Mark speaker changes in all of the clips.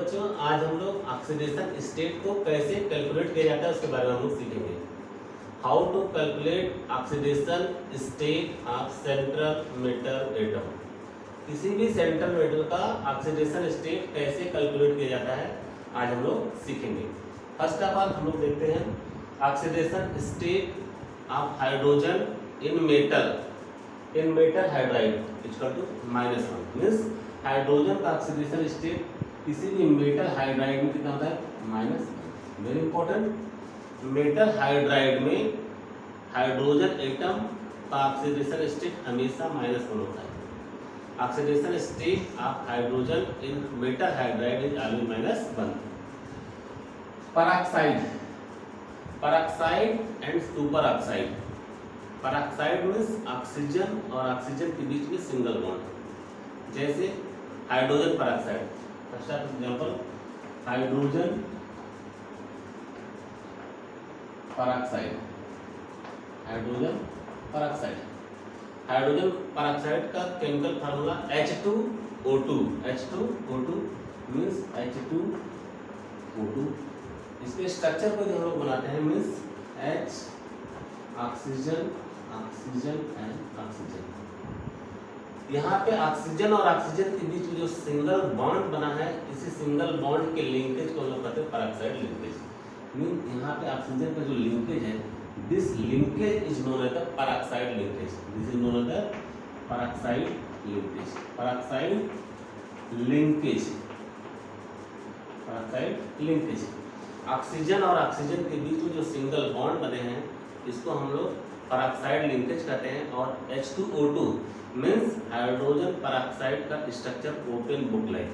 Speaker 1: बच्चों, आज हम लोग ऑक्सीडेशन स्टेट को कैसे कैलकुलेट किया जाता है उसके बारे में हम लोग सीखेंगे। How to calculate oxidation state of central metal atom. किसी भी सेंट्रल मेटल का ऑक्सीडेशन स्टेट कैसे कैलकुलेट किया जाता है आज हम लोग सीखेंगे। फर्स्ट ऑफ ऑल हम लोग देखते हैं oxidation state of hydrogen in metal hydride equal to -1 means hydrogen का ऑक्सीडेशन स्टेट किसी भी मेटल हाइड्राइड में कितना होता है -1। वेरी इंपॉर्टेंट, मेटल हाइड्राइड में हाइड्रोजन एटम का ऑक्सीडेशन स्टेट हमेशा -1 होता है। Oxidation state of hydrogen in metal hydride is always -1। Peroxide and superoxide. Peroxide means oxygen और ऑक्सीजन के बीच में सिंगल बॉन्ड, जैसे hydrogen peroxide. First example hydrogen peroxide. Hydrogen peroxide का chemical formula H2O2। H2O2 means H2O2। इसके structure को जो हम लोग बनाते हैं means H oxygen and oxygen. यहाँ पे ऑक्सीजन और ऑक्सीजन के बीच में जो सिंगल बॉन्ड बना है, इसी सिंगल बॉन्ड के लिंकेज को हम लोग कहते हैं पेरोक्साइड लिंकेज। मीन यहाँ पे ऑक्सीजन का जो लिंकेज है, this linkage is known as the peroxide linkage. This is known as the peroxide linkage. Peroxide linkage. Oxygen और ऑक्सीजन के बीच में जो सिंगल बॉन्ड बने हैं इसको हम लोग पेरोक्साइड लिंकेज कहते हैं। और H2O2 मीन्स हाइड्रोजन पेरोक्साइड का structure open book like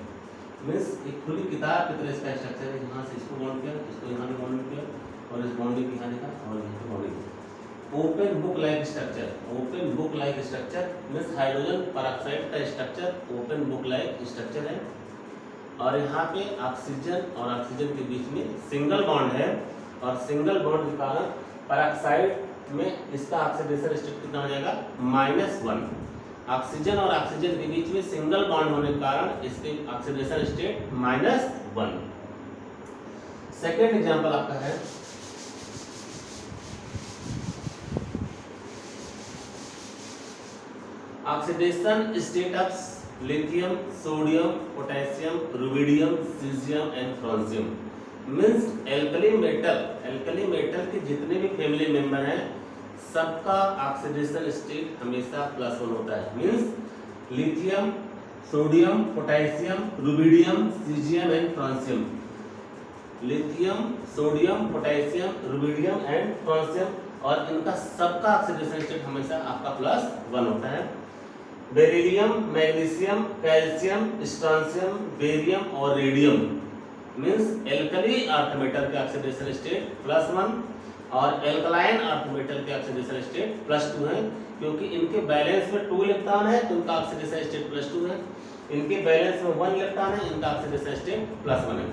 Speaker 1: means एक खुली किताब की तरह इसका स्ट्रक्चर है। यहाँ से इसको बॉन्ड किया, इसको यहाँ पे बॉन्ड किया और इस बॉन्डिंग यहाँ लिखा और यहाँ पे bonding. Open book like structure. Open book like structure means hydrogen peroxide का structure open book like structure है। और यहाँ पे ऑक्सीजन और ऑक्सीजन के बीच में सिंगल बॉन्ड है और सिंगल बॉन्ड के कारण पेरोक्साइड में इसका ऑक्सीडेशन स्टेट कितना हो जाएगा -1। ऑक्सीजन और ऑक्सीजन के बीच में सिंगल बॉन्ड होने के कारण इसके ऑक्सीडेशन स्टेट -1। सेकेंड एग्जांपल आपका है oxidation state of lithium, sodium, potassium, rubidium, caesium and francium. Means alkali metal के जितने भी फैमिली मेंबर हैं सबका ऑक्सीडेशन स्टेट हमेशा +1 होता है। Means lithium, sodium, potassium, rubidium, caesium and francium. Lithium, sodium, potassium, rubidium and francium और इनका सबका ऑक्सीडेशन स्टेट हमेशा आपका +1 होता है। Beryllium, magnesium, calcium, strontium, barium और radium means alkali earth metal के ऑक्सीडेशन स्टेट +1 और एल्कलाइन अर्थ मेटल के ऑक्सीडेशन स्टेट +2 है। क्योंकि इनके बैलेंस में 2 इलेक्ट्रॉन है तो इनका ऑक्सीडेशन स्टेट +2 है। इनके बैलेंस में 1 इलेक्ट्रॉन है, इनका ऑक्सीडेशन स्टेट +1 है।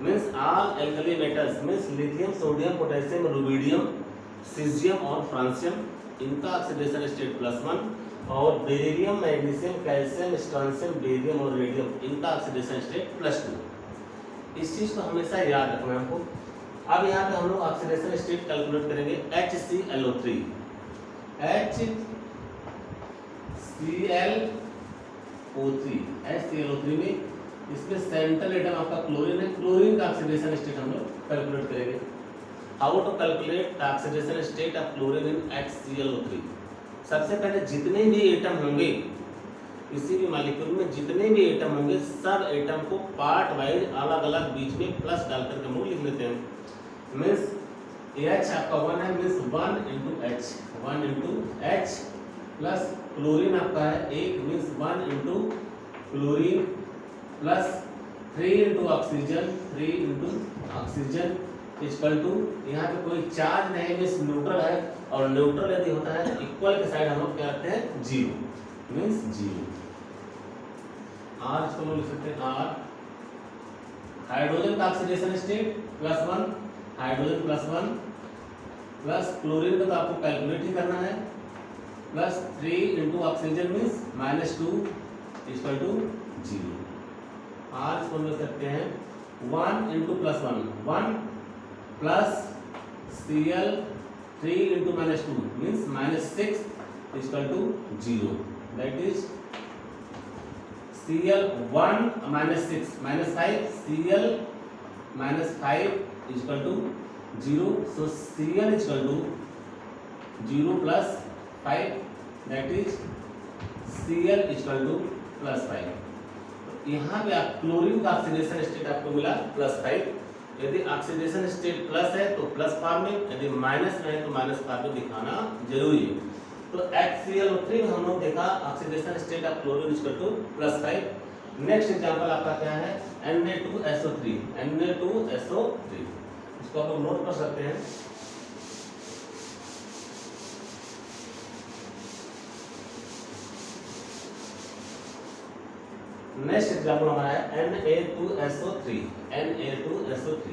Speaker 1: Means all alkali metals means lithium, sodium, potassium, rubidium, caesium और फ्रांसियम इनका ऑक्सीडेशन स्टेट +1 और beryllium, magnesium, calcium, strontium, barium और रेडियम इनका ऑक्सीडेशन स्टेट +2। इस चीज को हमेशा याद रखना है हमको। अब यहाँ पे हम लोग ऑक्सीडेशन स्टेट कैलकुलेट करेंगे HClO3। HClO3 में इसमें सेंट्रल एटम आपका क्लोरीन है। क्लोरीन का ऑक्सीडेशन स्टेट हम लोग कैलकुलेट करेंगे। How to calculate the oxidation state of chlorine in HClO3। सबसे पहले जितने भी एटम होंगे किसी भी मॉलिक्यूल में जितने भी एटम होंगे सब एटम को पार्ट वाइज अलग अलग बीच में प्लस डालकर हम लोग लिख लेते हैं। मीन्स H आपका 1 है means 1 into H plus chlorine आपका है 1 means 1 into chlorine plus 3 into oxygen equal to यहाँ पे कोई चार्ज नहीं मीन्स न्यूट्रल है और न्यूट्रल यदि होता है इक्वल के साइड हम लोग क्या रखते हैं 0 मीन्स 0। R इसको हम लिख सकते हैं R। हाइड्रोजन का oxidation state +1 hydrogen +1 plus chlorine का तो आपको कैलकुलेट ही करना है plus 3 into oxygen means -2 equal to 0। R इसको हम लिख सकते हैं 1 into plus 1, 1 plus Cl3 into minus 2 means minus 6 is equal to 0. That is Cl1 minus 6 minus 5, Cl minus 5 is equal to 0. So Cl is equal to 0 plus 5, that is Cl is equal to plus 5. यहाँ पे आप chlorine का oxidation state आपको मिला +5. यदि oxidation state plus है तो plus form में, यदि माइनस में है तो माइनस फॉर्म में दिखाना जरूरी है. तो HCl3 में हम लोग देखा oxidation state of chlorine equal to +5. Next example आपका क्या है, Na2SO3. Na2SO3 इसको आप लोग नोट कर सकते हैं. नेक्स्ट एग्जांपल हमारा है Na2SO3. Na2SO3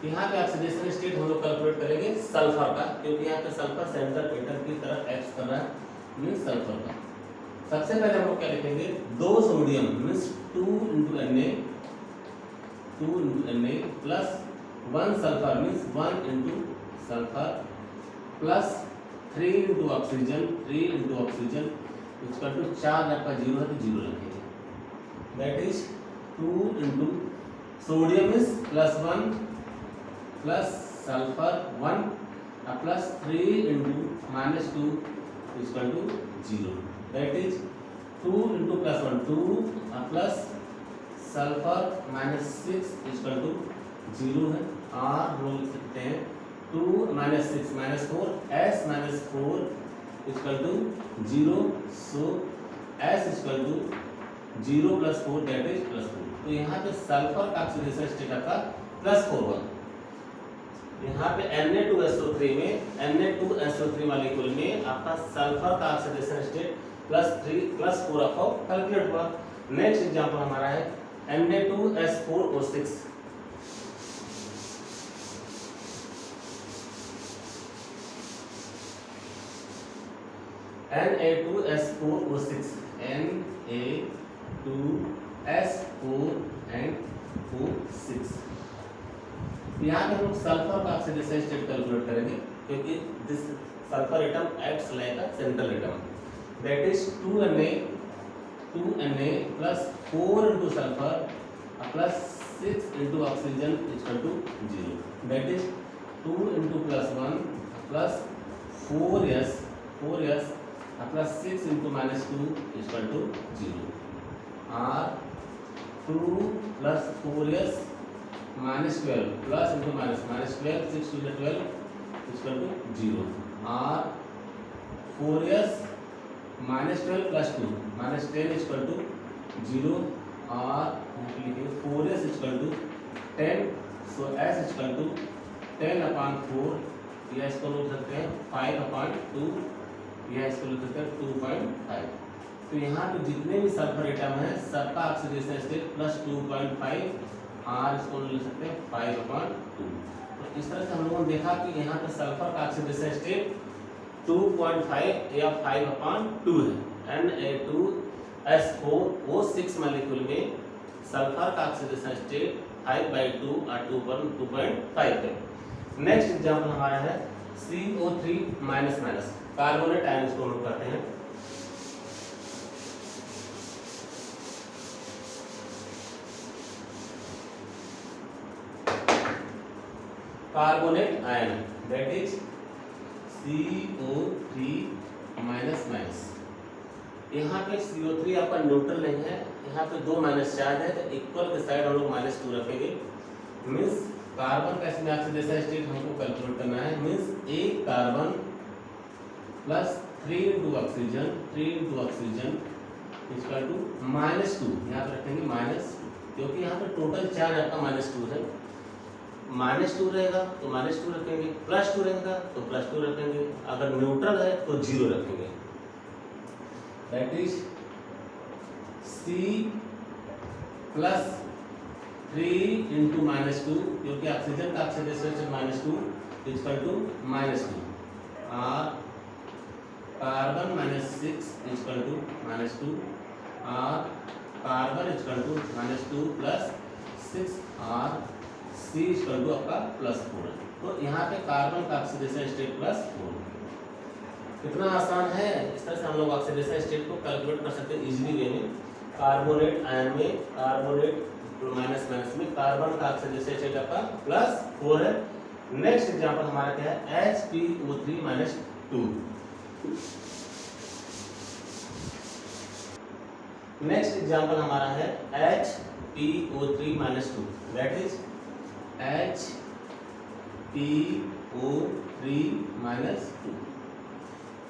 Speaker 1: यहाँ पे ऑक्सीडेशन स्टेट हम लोग कैलकुलेट करेंगे सल्फर का, क्योंकि यहाँ पे सल्फर सेंटर पेटर की तरफ एक्ट कर रहा है, मीन्स सल्फर का. सबसे पहले हम लोग क्या लिखेंगे, 2 sodium means 2 into Na plus 1 sulphur means 1 into sulphur plus 3 into oxygen equal to 4 आपका 0 है तो 0 रखेंगे. That is 2 into sodium is plus 1 plus sulphur 1 plus 3 into minus 2 equal to 0. That is 2 into plus 1 2 plus sulphur minus 6 equal to 0 है. और हम लोग लिख सकते हैं 2 minus 6 minus 4 S minus 4 equal to 0. So S equal to 0 plus 4 that is plus 4. तो यहाँ पे सल्फर का ऑक्सीडेशन स्टेट आपका +4 होगा. यहाँ पे Na2SO3 वाले कुल में आपका सल्फर का ऑक्सीडेशन स्टेट +4 आपको कैलकुलेट हुआ. नेक्स्ट एग्जांपल हमारा है Na2S4O6. Na2S4O6 Na2S4O6. यहाँ पे हम लोग सल्फर का ऑक्सीडेशन स्टेट कैलकुलेट करेंगे, क्योंकि this sulphur atom acts like a central atom. That is 2Na plus 4 into sulphur plus 6 into oxygen equal to 0. That is 2 into plus 1 plus 4S plus 6 into minus 2 equal to 0. और 2 plus 4S minus 12 plus into minus 12 6 to the 12 equal to 0. और 4S minus 12 plus 2 minus 10 equal to 0. और लिखिए 4S equal to 10. So S equal to 10/4 या इसको लिख सकते हैं 5/2 या इसको लिख सकते हैं 2.5. तो यहाँ पे जितने भी सल्फर एटम है सबका ऑक्सीडेशन स्टेट +2.5 और इसको लिख सकते हैं 5/2. तो इस तरह से हम लोगों ने देखा कि यहाँ पे सल्फर का ऑक्सीडेशन स्टेट 2.5 या 5/2 है. Na2S4O6 मॉलिक्यूल में सल्फर का ऑक्सीडेशन स्टेट 5/2 और 2.5 है. नेक्स्ट एग्जांपल हमारा है CO3 कार्बोनेट आयन इसको हम कहते हैं. Carbonate ion that is CO3 यहाँ पे CO3 आपका न्यूट्रल नहीं है, यहाँ पे 2 माइनस चार्ज है तो इक्वल के साइड हम लोग -2 रखेंगे. मीन्स कार्बन का इसमें ऑक्सीडेशन स्टेट हमको कैलकुलेट करना है. मीन्स एक carbon plus 3 into oxygen equal to -2. यहाँ पे रखेंगे -2, क्योंकि यहाँ पे टोटल चार्ज आपका -2 है. -2 रहेगा तो -2 रखेंगे, +2 रहेगा तो +2 रखेंगे, अगर न्यूट्रल है तो 0 रखेंगे. That is C plus 3 into -2, क्योंकि ऑक्सीजन का ऑक्सीडेशन स्टेट -2 इक्वल टू -2. और कार्बन -6 इक्वल टू -2 और कार्बन इक्वल टू -2 प्लस 6 और C इक्वल टू आपका +4 है। तो यहाँ पे कार्बन का ऑक्सीडेशन स्टेट +4। कितना आसान है, इस तरह से हम लोग ऑक्सीडेशन स्टेट को कैलकुलेट कर सकते हैं इजीली वे में। कार्बोनेट आयन में कार्बोनेट माइनस माइनस में कार्बन का ऑक्सीडेशन स्टेट आपका +4 है। नेक्स्ट एग्जांपल हमारा क्या है, HPO3 -2। नेक्स्ट एग्जांपल हमारा है HPO3 -2, दैट इज HPO3 -2।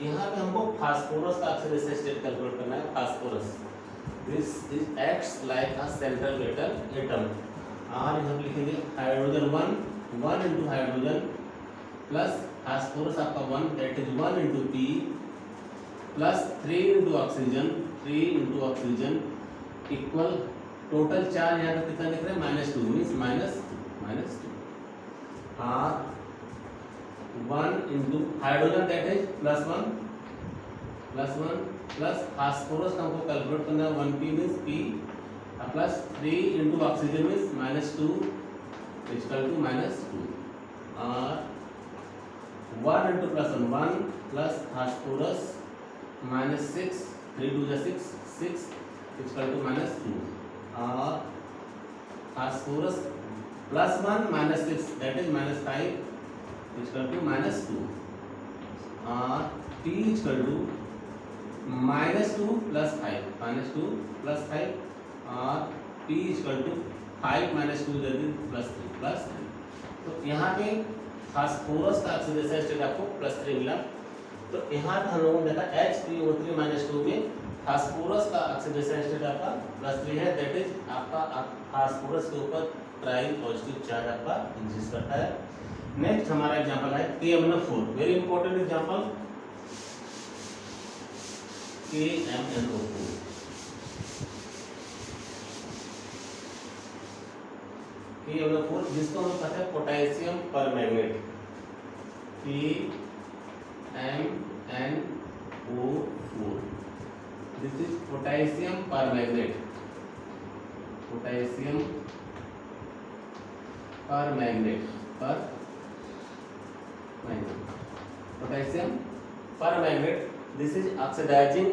Speaker 1: यहाँ पे हमको फास्फोरस का ऑक्सीडेशन स्टेट कैलकुलेट करना है। Phosphorus this is acts like a central metal atom, और हम लिखेंगे hydrogen 1 into hydrogen plus phosphorus आपका 1, that is 1 into P plus 3 into oxygen equal total charge यहाँ पे कितना लिख रहे हैं, -2 मीन्स -2 और 1 into hydrogen that is +1 plus phosphorus का हमको कैलकुलेट करना है 1P means P plus 3 into oxygen means -2 equal to -2 और 1 into +1 plus phosphorus -6 3 2 6 equal to -2 और phosphorus +1 -6 that is -5 equal to -2 और P इक्वल टू -2 प्लस 5 और P equal to 5 -2 that is +3। तो यहाँ पे फास्फोरस का ऑक्सीडेशन स्टेट आपको +3 मिला। तो यहाँ पे हम लोगों ने देखा HPO3 -2 में फास्फोरस का ऑक्सीडेशन स्टेट आपका +3 है, दैट इज आपका फास्फोरस के ऊपर ट्राई पॉजिटिव चार्ज आपका एग्जिस्ट करता है। नेक्स्ट हमारा एग्जांपल है KMnO4, very important example KMnO4। KMnO4 जिसको हम कहते हैं potassium permanganate, KMnO4 this is potassium permanganate, potassium permanganate this is oxidizing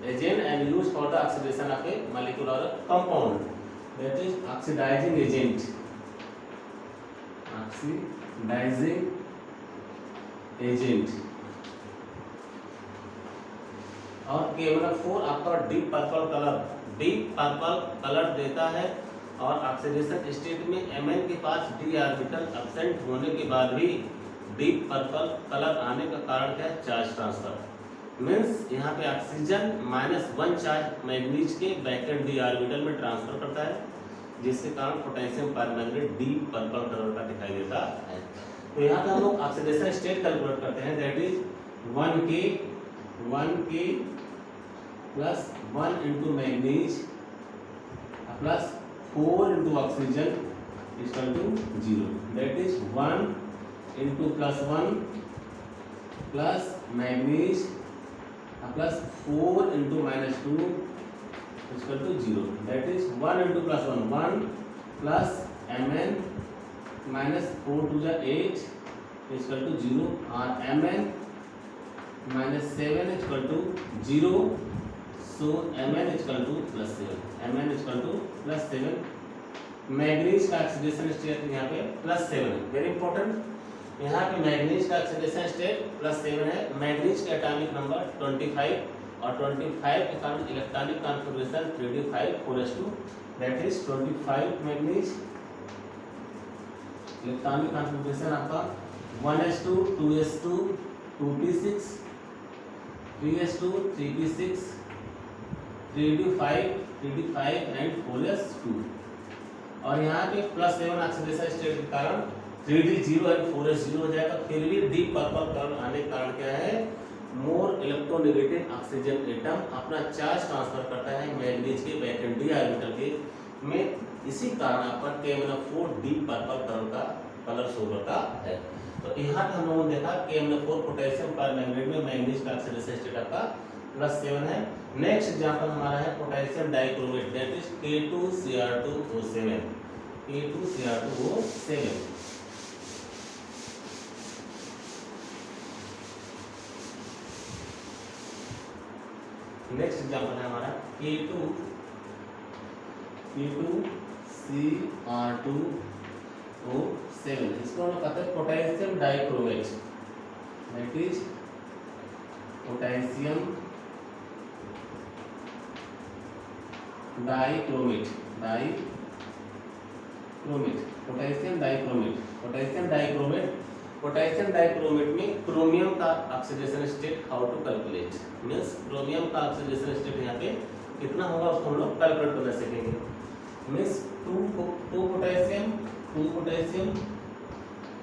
Speaker 1: agent and used for the oxidation of a molecule or a compound, that is oxidizing agent और KMnO4 आपका deep purple colour देता है और oxidation state में Mn के पास d orbital absent होने के बाद भी डीप पर्पल कलर आने का कारण क्या है, चार्ज ट्रांसफर। मीन्स यहाँ पे ऑक्सीजन -1 चार्ज मैग्नीज के बैकेंड d ऑर्बिटल में ट्रांसफर करता है, जिसके कारण potassium permanganate deep purple colour का दिखाई देता है। तो यहाँ पे हम लोग ऑक्सीडेशन स्टेट कैलकुलेट करते हैं, that is 1K plus 1 into manganese plus 4 into oxygen equal to 0, that is 1 into +1 plus manganese plus 4 into -2 equal to 0, that is 1 into +1 1 plus Mn -4 2 8 equal to 0 और Mn -7 equal to 0, so Mn equal to +7। Manganese का oxidation state यहाँ पे +7 है, very important. यहाँ पे manganese का oxidation state +7 है। Manganese का एटॉमिक नंबर 25 और 25 के कारण electronic configuration 3d5 4s2, that is 25 manganese. Electronic configuration आपका 1s2 2s2 2p6 3s2 3p6 3d5 and 4s2। और यहाँ पे +7 ऑक्सीडेशन स्टेट के कारण 3d 0 एंड 4s 0 हो जाएगा। फिर भी डीप पर्पल कलर आने के कारण क्या है, मोर इलेक्ट्रोनेगेटिव ऑक्सीजन एटम अपना चार्ज ट्रांसफर करता है मैग्नीज के बैकेंड d ऑर्बिटल के में, इसी कारण आपका KMnO4 डीप पर्पल कलर का कलर शो करता है। तो यहाँ पे हम लोगों ने देखा KMnO4 पोटेशियम परमैंगनेट में मैंगनीज का ऑक्सीडेशन स्टेट आपका +7 है। नेक्स्ट एग्जांपल हमारा है potassium dichromate that is K2Cr2O7 K2Cr2O7। Next example है हमारा K2Cr2O7, इसको हम कहते हैं potassium dichromate that is potassium dichromate potassium dichromate में क्रोमियम का oxidation state how to calculate, means chromium का ऑक्सीडेशन स्टेट यहाँ पे कितना होगा उसको हम लोग कैलकुलेट कर सकेंगे। Means 2 potassium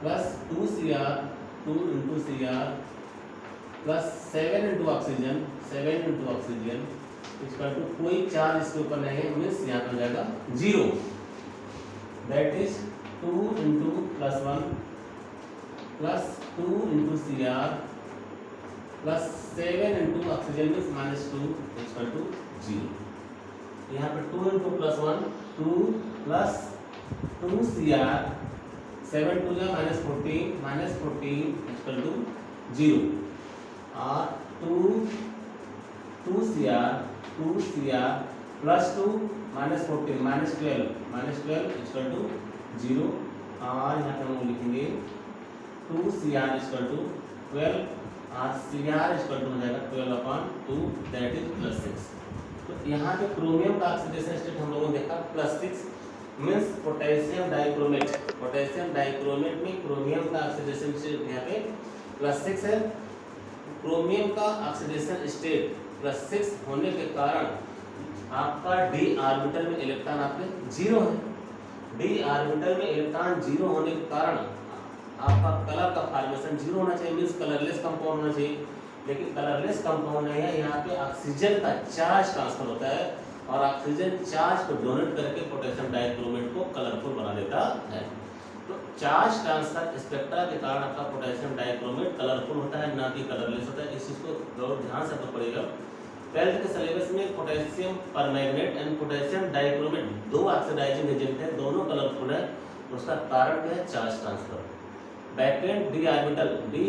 Speaker 1: plus 2Cr 2 into Cr plus 7 into oxygen equal to कोई चार्ज इसके ऊपर नहीं है, मींस यहाँ पर हो जाएगा 0 that is 2 into +1 plus 2 into Cr plus 7 into oxygen means -2 equal to 0। यहाँ पे 2 into +1 2 प्लस 2Cr 7 2 जा -14 इक्वल टू 0 और 2Cr प्लस 2 -14 -12 इक्वल टू 0 और यहाँ पे हम लिखेंगे 2Cr इक्वल टू 12 और Cr इक्वल टू हो जाएगा 12/2 दैट इज +6। तो यहाँ पे क्रोमियम का ऑक्सीडेशन स्टेट हम लोगों ने देखा +6 मींस पोटेशियम डाइक्रोमेट में क्रोमियम का ऑक्सीडेशन स्टेट यहाँ पे +6 है। क्रोमियम का ऑक्सीडेशन स्टेट +6 होने के कारण आपका d ऑर्बिटल में इलेक्ट्रॉन आपके 0 है। d ऑर्बिटल में इलेक्ट्रॉन 0 होने के कारण आपका कलर का फॉर्मेशन 0 होना चाहिए, मींस कलरलेस कंपाउंड होना चाहिए, लेकिन कलरलेस कंपाउंड नहीं है। यहाँ पे ऑक्सीजन का चार्ज ट्रांसफर होता है और ऑक्सीजन चार्ज को डोनेट करके पोटेशियम डाइक्रोमेट को कलरफुल बना देता है। तो चार्ज ट्रांसफर स्पेक्ट्रा के कारण आपका पोटेशियम डाइक्रोमेट कलरफुल होता है, ना कि कलरलेस होता है। इस चीज को बहुत ध्यान से रखना पड़ेगा। 12th के सिलेबस में potassium permanganate and potassium dichromate दो ऑक्सीडाइजिंग एजेंट है, दोनों कलरफुल है। उसका कारण क्या है? Charge transfer. Backend D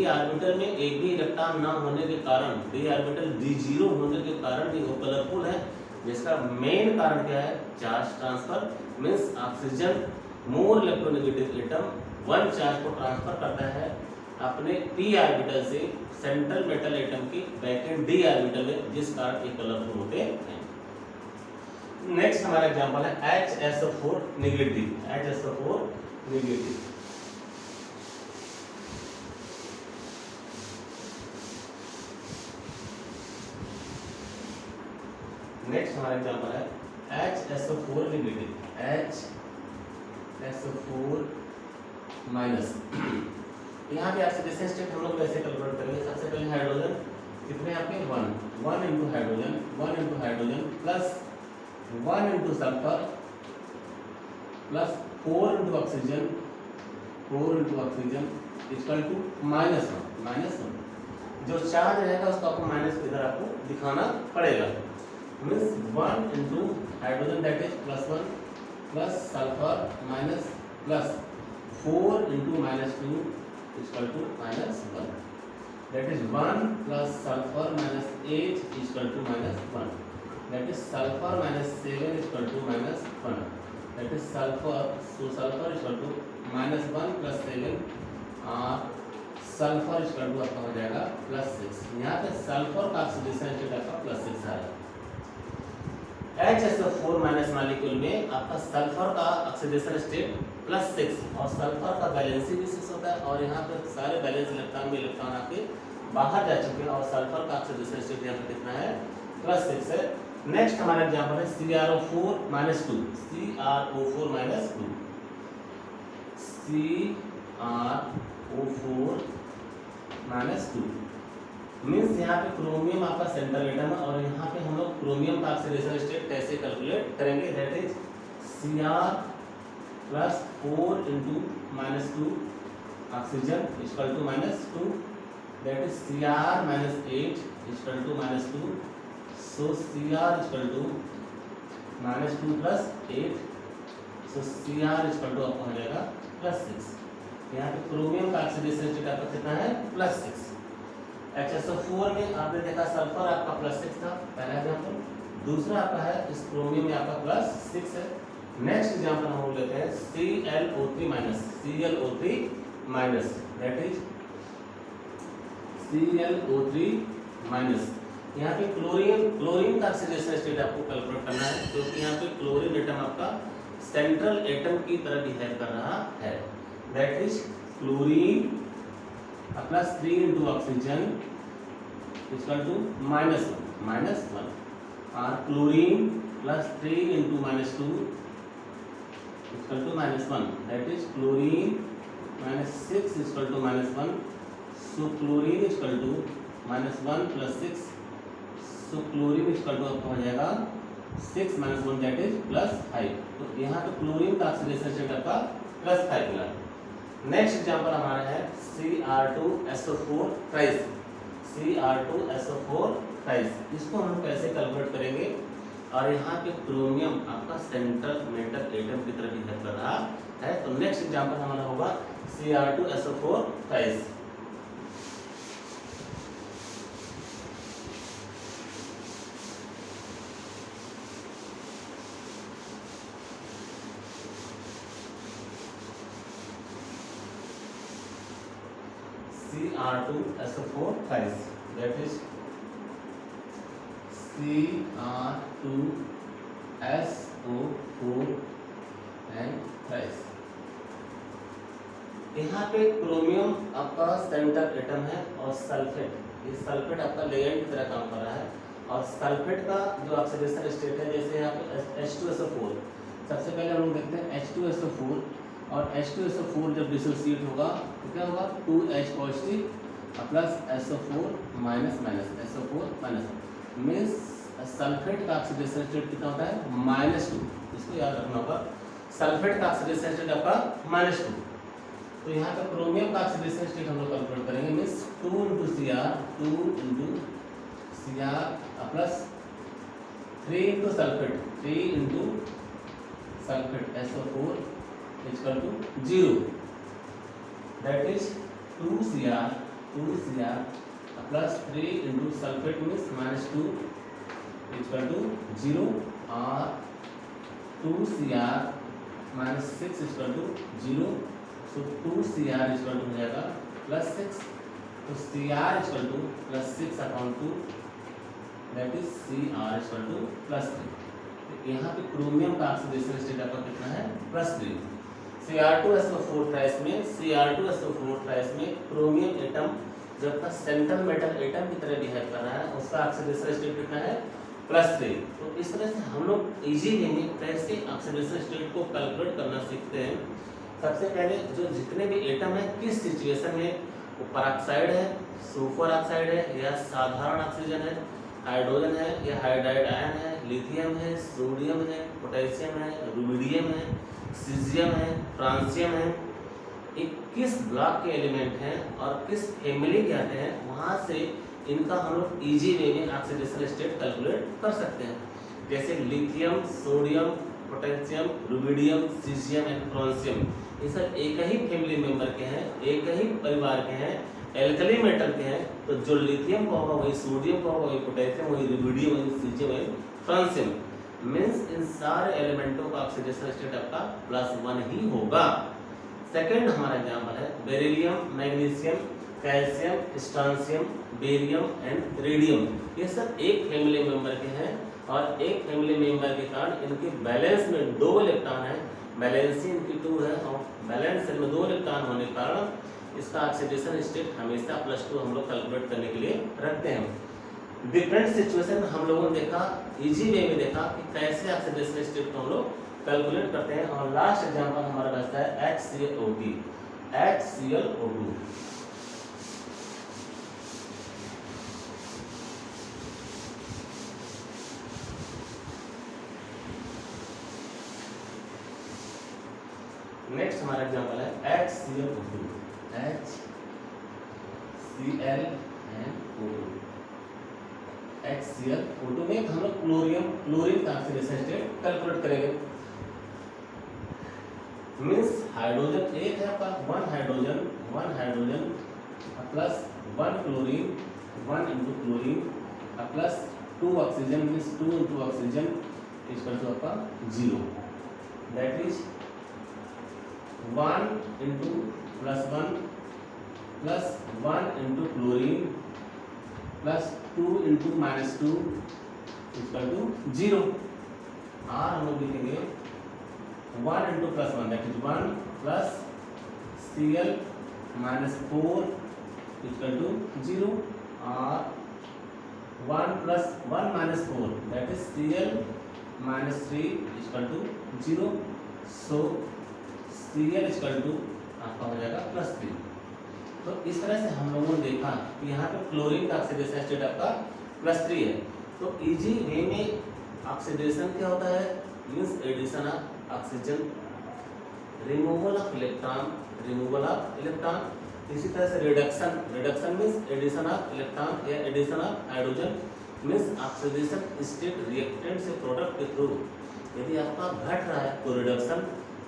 Speaker 1: orbital में एक भी इलेक्ट्रॉन ना होने के कारण, डी ऑर्बिटल D0 होने के कारण भी वो कलरफुल है, जिसका मेन कारण क्या है? Charge transfer. Means oxygen more electronegative atom 1 charge को ट्रांसफर करता है अपने p ऑर्बिटल से सेंट्रल मेटल एटम की बैकेंड डी ऑर्बिटल में, जिस कारण ये कलरफुल होते हैं। नेक्स्ट हमारा एग्जांपल है HSO4 नेगेटिव। नेक्स्ट हमारा एग्जांपल है HSO4 नेगेटिव, HSO4 माइनस। यहाँ पे ऑक्सीडेशन स्टेट हम लोग कैसे कैलकुलेट करेंगे? सबसे पहले हाइड्रोजन कितने आपके 1 into hydrogen plus 1 into sulphur plus 4 into oxygen equal to -1। जो चार्ज रहेगा उसको आपको माइनस इधर आपको दिखाना पड़ेगा। Means 1 into hydrogen that is +1 plus sulphur minus plus 4 into -2 equal to -1 that is 1 plus sulphur -8 equal to -1 that is sulphur -7 equal to -1 that is sulphur equal to -1 plus 7 और sulphur equal to आपका हो जाएगा +6। यहाँ पे sulphur का oxidation state आपका +6 आएगा। HSO4 minus molecule में आपका सल्फर का ऑक्सीडेशन स्टेट +6 और सल्फर का वैलेंसी भी 6 होता है, और यहाँ पे सारे वैलेंस इलेक्ट्रॉन में इलेक्ट्रॉन आपके बाहर जा चुके हैं और सल्फर का ऑक्सीडेशन स्टेट यहाँ पे कितना है? +6 है। नेक्स्ट हमारा एग्जांपल है CrO4 -2। CrO4 मीन्स यहाँ पे क्रोमियम आपका सेंट्रल एटम है, और यहाँ पे हम लोग क्रोमियम का ऑक्सीडेशन स्टेट कैसे कैलकुलेट करेंगे? That is plus 4 into -2 oxygen equal to -2, that is Cr minus 8 equal to -2, so Cr equal to -2 plus 8, so Cr equal to आपको हो जाएगा +6। यहाँ पे क्रोमियम का ऑक्सीडेशन स्टेट आपका कितना है +6। HSO4 में आपने देखा सल्फर आपका +6 था पहला एग्जाम्पल, दूसरा आपका है इस क्रोमियम में आपका +6 है। नेक्स्ट एग्जाम्पल हम लेते हैं ClO3 minus, that is ClO3 minus. यहाँ पे क्लोरीन का ऑक्सीडेशन स्टेट आपको कैलकुलेट करना है, क्योंकि यहाँ पे क्लोरीन एटम आपका सेंट्रल एटम की तरह बिहेव कर रहा है, that is chlorine plus 3 into oxygen equal to -1 और chlorine plus 3 into -2 equal to -1, that is chlorine -6 equal to -1, so chlorine equal to -1 plus 6, so chlorine equal to आपका हो जाएगा 6 - 1 दैट इज +5। तो यहाँ पे क्लोरीन का ऑक्सीडेशन स्टेट आपका +5 मिला। नेक्स्ट एग्जांपल हमारा है Cr2SO4 ट्राइस, Cr2SO4 ट्राइस। इसको हम कैसे कैलकुलेट करेंगे, और यहाँ पे क्रोमियम आपका सेंट्रल मेटल एटम की तरह बिहेव कर रहा है। तो नेक्स्ट एग्जांपल हमारा होगा Cr2SO4 ट्राइस। Cr2SO4 thrice, that is Cr2SO4 and thrice। यहाँ पे क्रोमियम आपका सेंटर एटम है और सल्फेट, ये सल्फेट आपका लेजेंड की तरह काम कर रहा है। और सल्फेट का जो ऑक्सीडेशन स्टेट है, जैसे यहाँ पे H2SO4, सबसे पहले हम लोग देखते हैं H2SO4, और H2SO4 जब डिसोसिएट होगा तो क्या होगा 2H positive plus SO4 minus SO4 minus, means sulphate का ऑक्सीडेशन स्टेट कितना होता है -2, इसको याद रखना होगा। सल्फेट का ऑक्सीडेशन स्टेट आपका -2, तो यहाँ पे क्रोमियम का ऑक्सीडेशन स्टेट हम लोग कैलकुलेट करेंगे, means 2 into Cr plus 3 into sulphate SO4 equal to 0, that is 2Cr plus 3 into sulphate means -2 equal to 0, और 2Cr minus 6 equal to 0, so 2Cr equal to हो जाएगा +6, तो Cr equal to +6 upon 2, that is Cr equal to +3। यहाँ पे chromium का oxidation state आपका कितना है +3। Cr2SO4 ट्राइस में क्रोमियम एटम जब तक सेंट्रल मेटल एटम की तरह बिहेव कर रहा है, उसका ऑक्सीडेशन स्टेट कितना है +3। तो इस तरह से हम लोग इजी वे में कैसे ऑक्सीडेशन स्टेट को कैलकुलेट करना सीखते हैं। सबसे पहले जो जितने भी एटम है किस सिचुएशन में, वो परऑक्साइड है, सुपर ऑक्साइड है, या साधारण ऑक्सीजन है, हाइड्रोजन है या हाइड्राइड आयन है, लिथियम है, सोडियम है, पोटेशियम है, रुबिडियम है, सीजियम है, फ्रांसियम है, किस ब्लॉक के एलिमेंट हैं और किस फैमिली के आते हैं, वहाँ से इनका हम लोग इजी वे में ऑक्सीडेशन स्टेट कैलकुलेट कर सकते हैं। जैसे lithium, sodium, potassium, rubidium, caesium and francium, ये सब एक ही फैमिली मेंबर के हैं, एक ही परिवार के हैं, एल्कली मेटल के हैं। तो जो लिथियम का होगा वही सोडियम का होगा, वही पोटेशियम, वही रुबिडियम, वही सीजियम, वही फ्रांसियम, मीन्स इन सारे एलिमेंटों का ऑक्सीडेशन स्टेट आपका +1 ही होगा। सेकंड हमारा एग्जांपल है beryllium, magnesium, calcium, strontium, barium and radium. ये सब एक फैमिली मेंबर के हैं, और एक फैमिली मेंबर के कारण इनके बैलेंस में 2 इलेक्ट्रॉन है, बैलेंसी इनकी 2 है, और बैलेंस सेल में 2 इलेक्ट्रॉन होने के कारण इसका ऑक्सीडेशन स्टेट हमेशा +2 हम लोग कैलकुलेट करने के लिए रखते हैं। डिफरेंट सिचुएशन में हम लोगों ने देखा, इजी वे में देखा कि कैसे ऑक्सीडेशन स्टेट को हम लोग कैलकुलेट करते हैं। और लास्ट एग्जांपल हमारा बचता है HClO2। नेक्स्ट हमारा एग्जांपल है HCl HCl में हम लोग क्लोरीन का ऑक्सीडेशन स्टेट कैलकुलेट करेंगे। मींस हाइड्रोजन एक है आपका one hydrogen plus one chlorine plus two oxygen means two into oxygen equal to आपका 0। That is 1 into plus 1 into chlorine plus 2 into minus 2 equal to 0। और हम लोग लिखेंगे 1 into plus 1 that is 1 plus Cl minus 4 equal to 0 और 1 plus 1 minus 4 that is Cl minus 3 equal to 0। So Cl equal to आपका हो जाएगा plus 3। तो इस तरह से हम लोगों ने देखा कि यहाँ पे क्लोरीन का ऑक्सीडेशन स्टेट आपका प्लस 3 है। तो इजी वे में ऑक्सीडेशन क्या होता है means addition of oxygen, removal of electron. इसी तरह से reduction means addition of electron या addition of hydrogen means oxidation state reactant से प्रोडक्ट के थ्रू यदि आपका घट रहा है तो रिडक्शन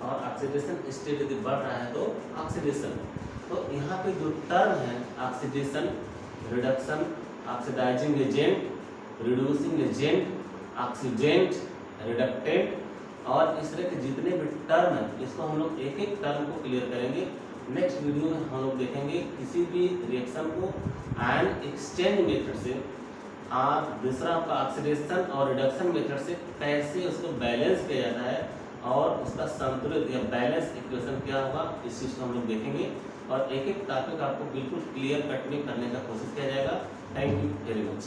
Speaker 1: और ऑक्सीडेशन स्टेट यदि बढ़ रहा है तो ऑक्सीडेशन। तो यहाँ पे जो टर्म है oxidation, reduction, oxidising agent, reducing agent, oxidant, reductant और इस तरह के जितने भी टर्म हैं इसको हम लोग एक एक टर्म को क्लियर करेंगे। नेक्स्ट वीडियो में हम लोग देखेंगे किसी भी रिएक्शन को आयन एक्सचेंज मेथड से और दूसरा आपका ऑक्सीडेशन और रिडक्शन मेथड से कैसे उसको बैलेंस किया जाता है और उसका संतुलित या बैलेंस इक्वेशन क्या होगा इस चीज़ को हम लोग देखेंगे और एक एक टॉपिक आपको बिल्कुल क्लियर कट में करने का कोशिश किया जाएगा। Thank you very much.